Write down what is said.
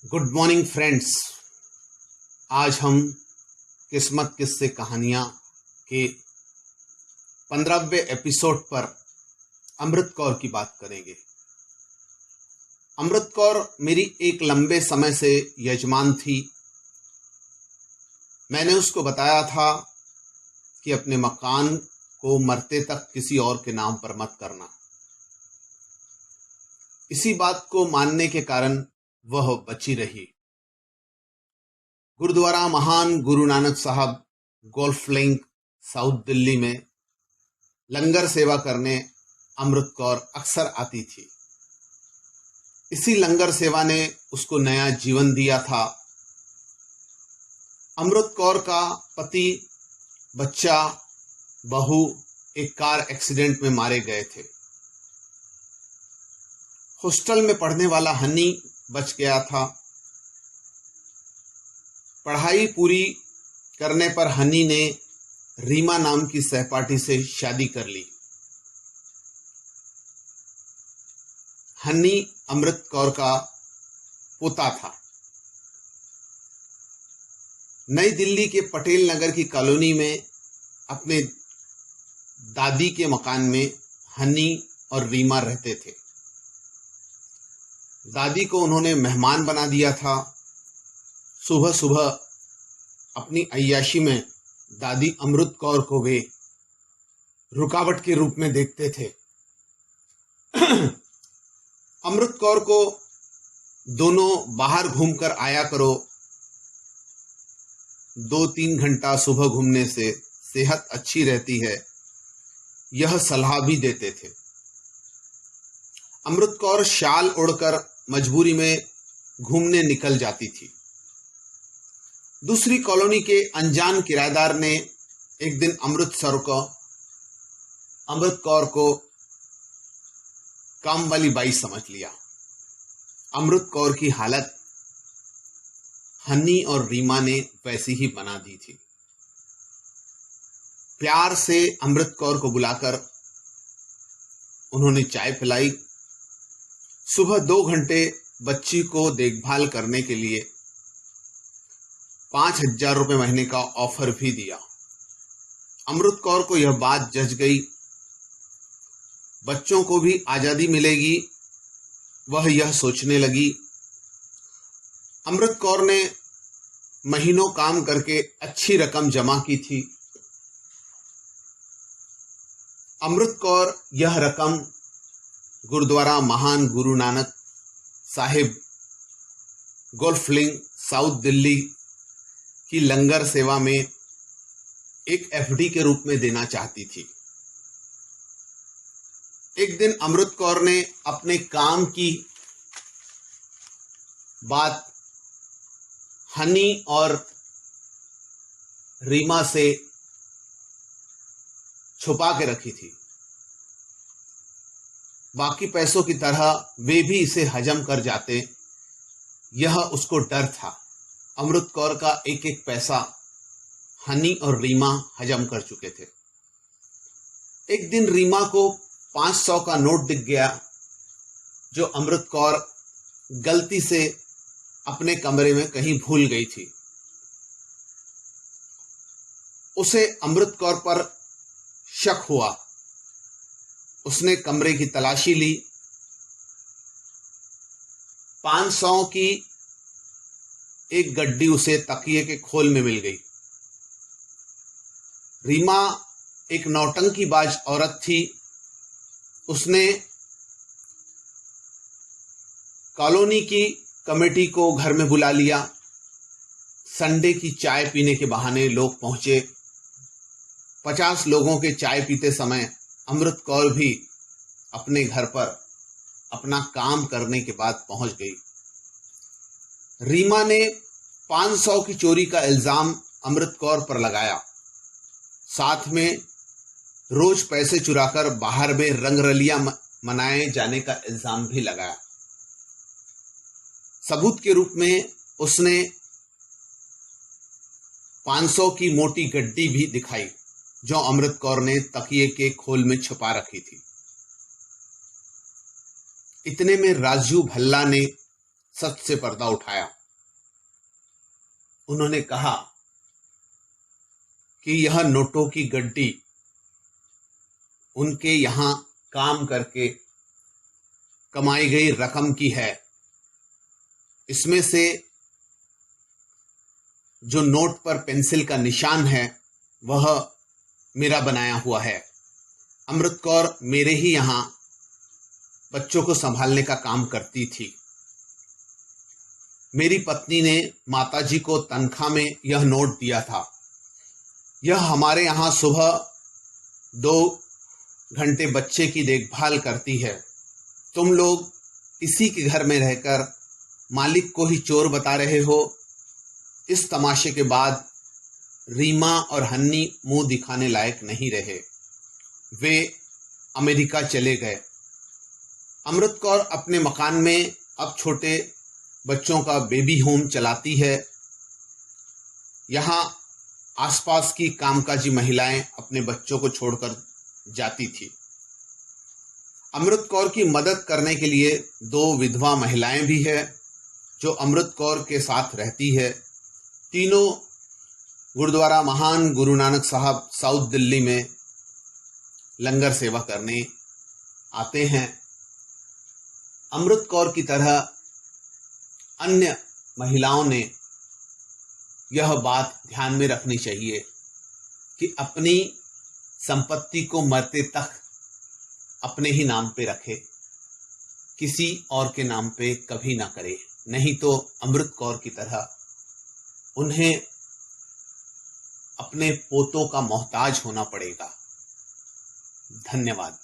Good morning friends. आज हम किस्मत किस्से कहानियाँ के 15वें एपिसोड पर अमृत कौर की बात करेंगे। अमृत कौर मेरी एक लंबे समय से यजमान थी। मैंने उसको बताया था कि अपने मकान को मरते तक किसी और के नाम पर मत करना। इसी बात को मानने के कारण वह बची रही। गुरुद्वारा महान गुरु नानक साहब गोल्फ लिंक साउथ दिल्ली में लंगर सेवा करने अमृत कौर अक्सर आती थी। इसी लंगर सेवा ने उसको नया जीवन दिया था। अमृत कौर का पति, बच्चा, बहू एक कार एक्सीडेंट में मारे गए थे। हॉस्टल में पढ़ने वाला हनी बच गया था। पढ़ाई पूरी करने पर हनी ने रीमा नाम की सहपाठी से शादी कर ली। हनी अमृत कौर का पोता था। नई दिल्ली के पटेल नगर की कॉलोनी में अपने दादी के मकान में हनी और रीमा रहते थे। दादी को उन्होंने मेहमान बना दिया था। सुबह सुबह अपनी अय्याशी में दादी अमृत कौर को वे रुकावट के रूप में देखते थे। अमृत कौर को दोनों बाहर घूमकर आया करो, 2-3 घंटा सुबह घूमने से सेहत अच्छी रहती है, यह सलाह भी देते थे। अमृत कौर शाल ओढ़कर मजबूरी में घूमने निकल जाती थी। दूसरी कॉलोनी के अनजान किराएदार ने एक दिन अमृत कौर को काम वाली बाई समझ लिया। अमृत कौर की हालत हनी और रीमा ने वैसी ही बना दी थी। प्यार से अमृत कौर को बुलाकर उन्होंने चाय पिलाई। सुबह 2 घंटे बच्ची को देखभाल करने के लिए 5,000 रुपये महीने का ऑफर भी दिया। अमृत कौर को यह बात जच गई। बच्चों को भी आजादी मिलेगी, वह यह सोचने लगी। अमृत कौर ने महीनों काम करके अच्छी रकम जमा की थी। अमृत कौर यह रकम गुरुद्वारा महान Guru Nanak Sahib golf link south Delhi की लंगर सेवा में एक एफडी के रूप में देना चाहती थी। एक दिन अमृत कौर ने अपने काम की बात हनी और रीमा से छुपा के रखी थी। बाकी पैसों की तरह वे भी इसे हजम कर जाते, यह उसको डर था। अमृत कौर का एक एक पैसा हनी और रीमा हजम कर चुके थे। एक दिन रीमा को 500 का नोट दिख गया, जो अमृत कौर गलती से अपने कमरे में कहीं भूल गई थी। उसे अमृत कौर पर शक हुआ। उसने कमरे की तलाशी ली। 500 की एक गड्डी उसे तकिए के खोल में मिल गई। रीमा एक नौटंकीबाज औरत थी। उसने कॉलोनी की कमेटी को घर में बुला लिया। संडे की चाय पीने के बहाने लोग पहुंचे। 50 लोगों के चाय पीते समय अमृत कौर भी अपने घर पर अपना काम करने के बाद पहुंच गई। रीमा ने 500 की चोरी का इल्जाम अमृत कौर पर लगाया। साथ में रोज पैसे चुराकर बाहर में रंगरलियां मनाए जाने का इल्जाम भी लगाया। सबूत के रूप में उसने 500 की मोटी गड्डी भी दिखाई, जो अमृत कौर ने तकिए के खोल में छुपा रखी थी। इतने में राजू भल्ला ने सच से पर्दा उठाया। उन्होंने कहा कि यह नोटों की गड्डी उनके यहां काम करके कमाई गई रकम की है। इसमें से जो नोट पर पेंसिल का निशान है वह मेरा बनाया हुआ है। अमृत कौर मेरे ही यहां बच्चों को संभालने का काम करती थी। मेरी पत्नी ने माताजी को तनख्वाह में यह नोट दिया था। यह हमारे यहां सुबह 2 घंटे बच्चे की देखभाल करती है। तुम लोग इसी के घर में रहकर मालिक को ही चोर बता रहे हो। इस तमाशे के बाद रीमा और हन्नी मुंह दिखाने लायक नहीं रहे। वे अमेरिका चले गए। अमृत कौर अपने मकान में अब छोटे बच्चों का बेबी होम चलाती है। यहाँ आसपास की कामकाजी महिलाएं अपने बच्चों को छोड़कर जाती थी। अमृत कौर की मदद करने के लिए 2 विधवा महिलाएं भी है जो अमृत कौर के साथ रहती है। तीनों गुरुद्वारा महान गुरु नानक साहब साउथ दिल्ली में लंगर सेवा करने आते हैं। अमृत कौर की तरह अन्य महिलाओं ने यह बात ध्यान में रखनी चाहिए कि अपनी संपत्ति को मरते तक अपने ही नाम पे रखे, किसी और के नाम पे कभी ना करे, नहीं तो अमृत कौर की तरह उन्हें अपने पोतों का मोहताज होना पड़ेगा। धन्यवाद।